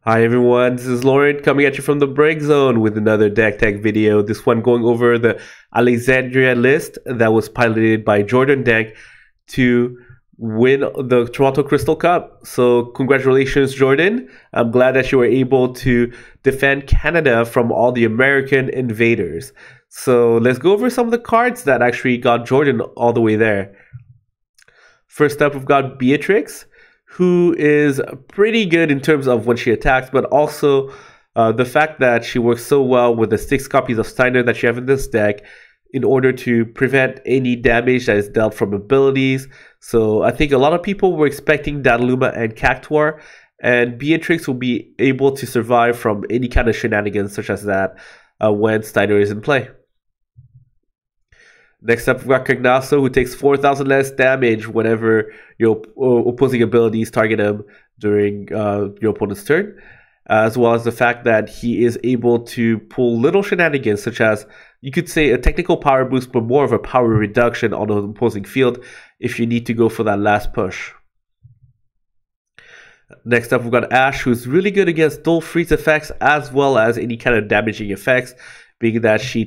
Hi everyone, this is Lauren coming at you from the break zone with another deck tech video. This one going over the Alexandria list that was piloted by Jordan Denk to win the Toronto Crystal Cup. So congratulations, Jordan. I'm glad that you were able to defend Canada from all the American invaders. So let's go over some of the cards that actually got Jordan all the way there. First up, we've got Beatrix, who is pretty good in terms of when she attacks, but also the fact that she works so well with the 6 copies of Steiner that you have in this deck in order to prevent any damage that is dealt from abilities. So I think a lot of people were expecting Dataluma and Cactuar, and Beatrix will be able to survive from any kind of shenanigans such as that when Steiner is in play. Next up, we've got Cognasso, who takes 4,000 less damage whenever your opposing abilities target him during your opponent's turn, as well as the fact that he is able to pull little shenanigans, such as, you could say, a technical power boost, but more of a power reduction on the opposing field if you need to go for that last push. Next up, we've got Ash, who's really good against dual freeze effects, as well as any kind of damaging effects, being that she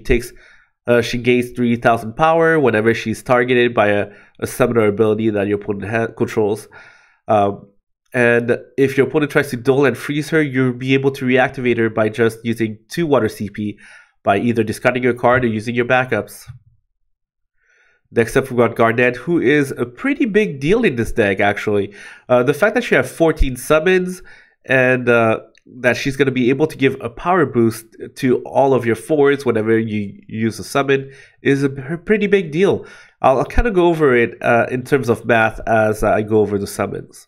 gains 3,000 power whenever she's targeted by a summoner ability that your opponent controls. And if your opponent tries to duel and freeze her, you'll be able to reactivate her by just using 2 water CP by either discarding your card or using your backups. Next up, we've got Garnet, who is a pretty big deal in this deck, actually. The fact that you have 14 summons and that she's going to be able to give a power boost to all of your forwards whenever you use a summon is a pretty big deal. I'll kind of go over it in terms of math as I go over the summons.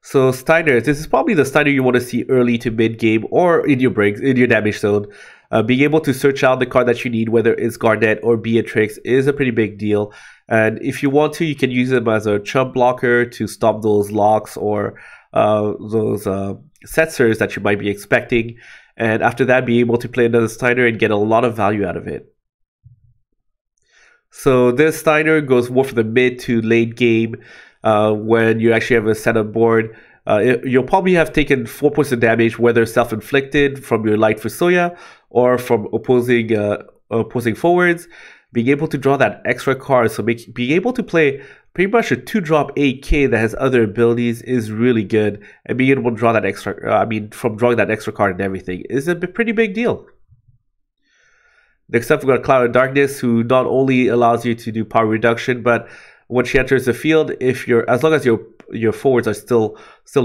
So Steiner, this is probably the Steiner you want to see early to mid game or in your breaks, in your damage zone. Being able to search out the card that you need, whether it's Garnet or Beatrix, is a pretty big deal. And if you want to, you can use them as a chump blocker to stop those locks or those setsers that you might be expecting, and after that be able to play another Steiner and get a lot of value out of it. So this Steiner goes more for the mid to late game when you actually have a setup board. You'll probably have taken 4 points of damage, whether self-inflicted from your light Fusoya or from opposing forwards. Being able to draw that extra card, so being able to play pretty much a 2-drop 8k that has other abilities is really good, and being able to draw that extra, from drawing that extra card and everything is a pretty big deal. Next up, we've got Cloud of Darkness, who not only allows you to do power reduction, but when she enters the field, as long as your forwards are still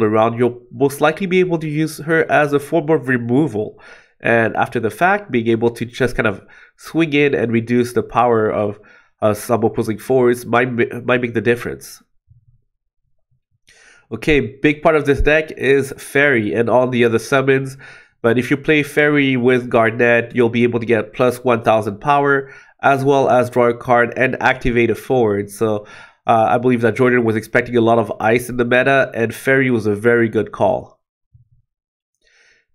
around, you'll most likely be able to use her as a form of removal. And after the fact, being able to just kind of swing in and reduce the power of some opposing forwards might make the difference. Okay, big part of this deck is Fairy and all the other summons. But if you play Fairy with Garnet, you'll be able to get plus 1,000 power, as well as draw a card and activate a forward. So I believe that Jordan was expecting a lot of ice in the meta, and Fairy was a very good call.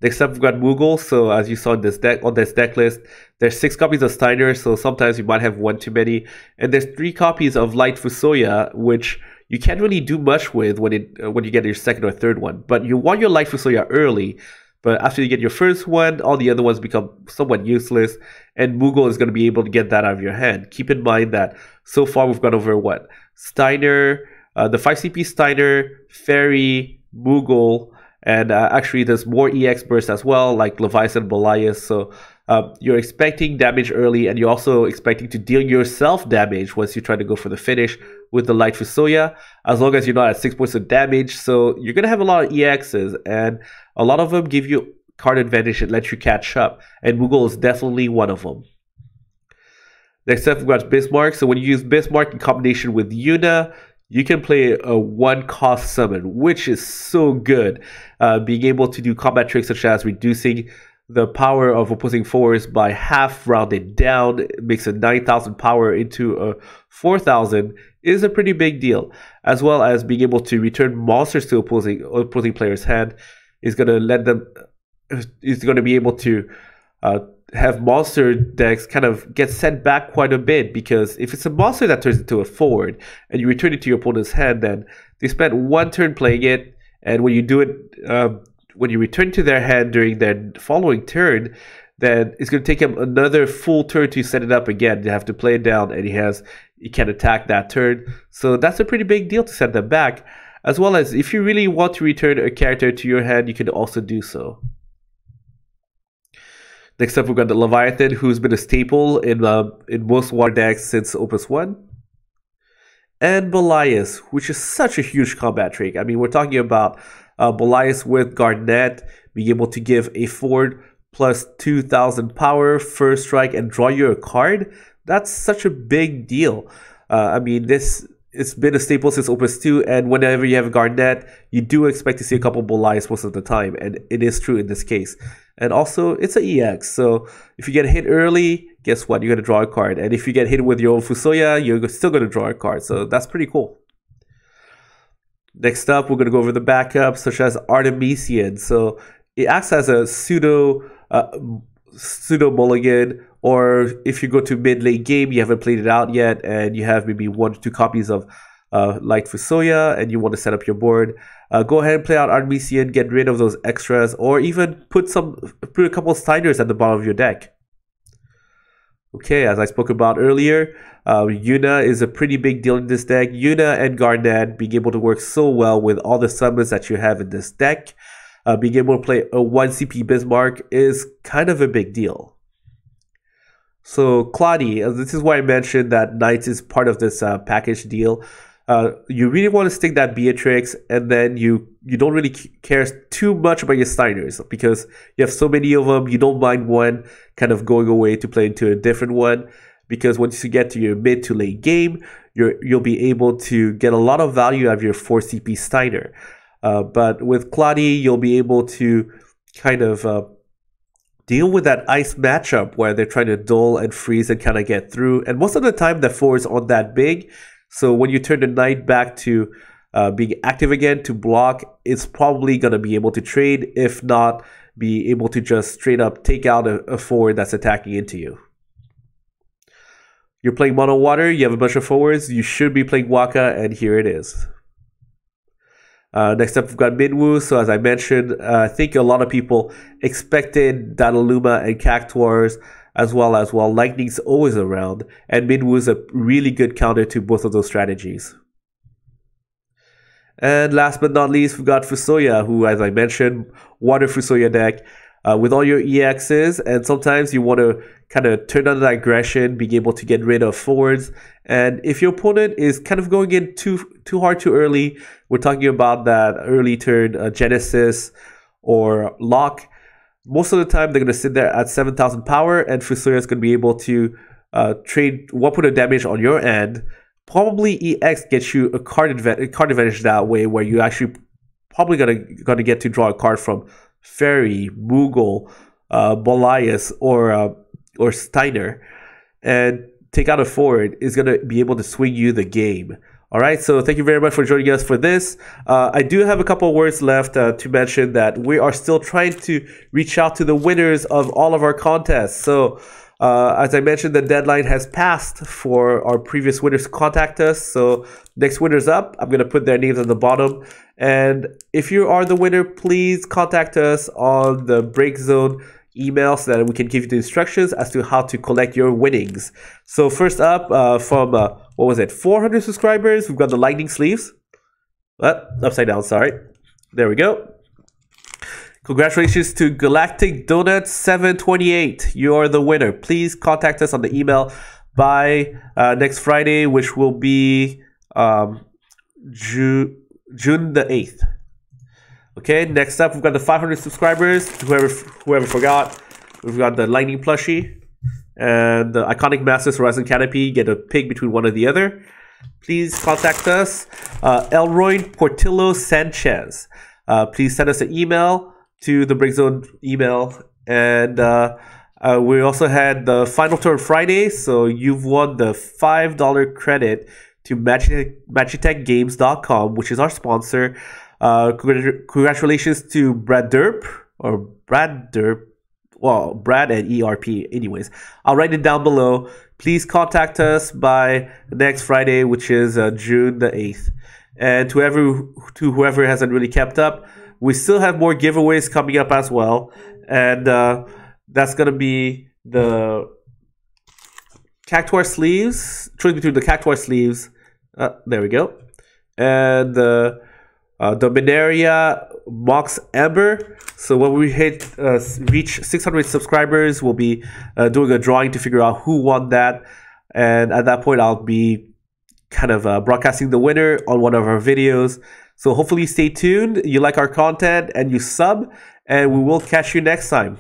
Next up, we've got Moogle. So as you saw in this deck, on this deck list, there's 6 copies of Steiner, so sometimes you might have one too many. And there's 3 copies of Light Fusoya, which you can't really do much with when you get your second or third one. But you want your Light Fusoya early, but after you get your first one, all the other ones become somewhat useless, and Moogle is going to be able to get that out of your hand. Keep in mind that so far we've gone over what? Steiner, the 5CP Steiner, Fairy, Moogle, and actually there's more EX bursts as well, like Leviathan and Belias. So you're expecting damage early, and you're also expecting to deal yourself damage once you try to go for the finish with the Light Fusoya, as long as you're not at 6 points of damage. So you're going to have a lot of EXs, and a lot of them give you card advantage and let you catch up, and Moogle is definitely one of them. Next up, we've got Bismarck. So when you use Bismarck in combination with Yuna, you can play a 1-cost summon, which is so good. Being able to do combat tricks such as reducing the power of opposing forwards by half rounded down, makes a 9,000 power into a 4,000, is a pretty big deal. As well as being able to return monsters to opposing players' hand is going to be able to have monster decks kind of get sent back quite a bit, because if it's a monster that turns into a forward and you return it to your opponent's hand, then they spent 1 turn playing it, and when you do it when you return to their hand during their following turn, then it's going to take him another full turn to set it up again. You have to play it down, and he can attack that turn. So that's a pretty big deal to set them back. As well as if you really want to return a character to your hand, you can also do so. Next up, we've got the Leviathan, who's been a staple in most water decks since Opus 1. And Belias, which is such a huge combat trait. I mean, we're talking about Belias with Garnet being able to give a forward plus 2,000 power, first strike, and draw you a card. That's such a big deal. I mean, it's been a staple since Opus 2, and whenever you have Garnet, you do expect to see a couple Belias most of the time, and it is true in this case. And also, it's an EX, so if you get hit early, guess what? You're going to draw a card. And if you get hit with your own Fusoya, you're still going to draw a card, so that's pretty cool. Next up, we're going to go over the backups, such as Artemisian. So it acts as a pseudo mulligan, or if you go to mid-late game, you haven't played it out yet, and you have maybe 1 or 2 copies of Light Fusoya, and you want to set up your board, go ahead and play out Artemisian, get rid of those extras, or even put a couple of Steiners at the bottom of your deck. Okay, as I spoke about earlier, Yuna is a pretty big deal in this deck. Yuna and Garnet being able to work so well with all the summons that you have in this deck. Being able to play a 1 CP Bismarck is kind of a big deal. So Claudie, this is why I mentioned that Knights is part of this package deal. You really want to stick that Beatrix, and then you don't really care too much about your Steiners because you have so many of them. You don't mind one kind of going away to play into a different one, because once you get to your mid to late game, you'll be able to get a lot of value out of your 4 CP Steiner. But with Claudie, you'll be able to kind of deal with that ice matchup where they're trying to dull and freeze and kind of get through. And most of the time, the 4s aren't that big. So when you turn the Knight back to being active again to block, it's probably going to be able to trade, if not be able to just straight up take out a forward that's attacking into you. You're playing mono water, you have a bunch of forwards, you should be playing Waka, and here it is. Next up, we've got Minwu. So as I mentioned, I think a lot of people expected Dataluma and Cactuars, as well Lightning's always around, and Minwu is a really good counter to both of those strategies. And last but not least, we've got Fusoya, who, as I mentioned, water Fusoya deck with all your EXs, and sometimes you want to kind of turn on that aggression, being able to get rid of forwards. And if your opponent is kind of going in too hard too early, we're talking about that early turn Genesis or Lock. Most of the time, they're going to sit there at 7,000 power, and Fusoya is going to be able to trade 1 point of damage on your end. Probably EX gets you a card advantage that way, where you actually probably gonna get to draw a card from Fairy, Moogle, Belias, or Steiner, and take out a forward is gonna be able to swing you the game. All right, so thank you very much for joining us for this. I do have a couple of words left to mention that we are still trying to reach out to the winners of all of our contests. So as I mentioned, the deadline has passed for our previous winners to contact us. So next winner's up. I'm going to put their names at the bottom. And if you are the winner, please contact us on the Break Zone email so that we can give you the instructions as to how to collect your winnings. So first up, from, 400 subscribers, we've got the Lightning Sleeves. Upside down, sorry. There we go. Congratulations to Galactic Donut 728. You are the winner. Please contact us on the email by next Friday, which will be June the 8th. Okay, next up, we've got the 500 subscribers. Whoever forgot, we've got the Lightning Plushie and the Iconic Masters Horizon Canopy. Get a pick between one or the other. Please contact us. Elroin, Portillo, Sanchez. Please send us an email to the Break Zone email. And we also had the final turn Friday, so you've won the $5 credit to magitechgames.com, which is our sponsor. Congratulations to braderp, or braderp, well, Brad and ERP. Anyways, I'll write it down below. Please contact us by next Friday, which is June the 8th. And to whoever hasn't really kept up, We still have more giveaways coming up as well, and that's gonna be the Cactuar sleeves, choice between the Cactuar sleeves. There we go, and the Dominaria Mox Amber. So when we reach 600 subscribers, we'll be doing a drawing to figure out who won that, and at that point, I'll be kind of broadcasting the winner on one of our videos. So hopefully, stay tuned. You like our content and you sub, and we will catch you next time.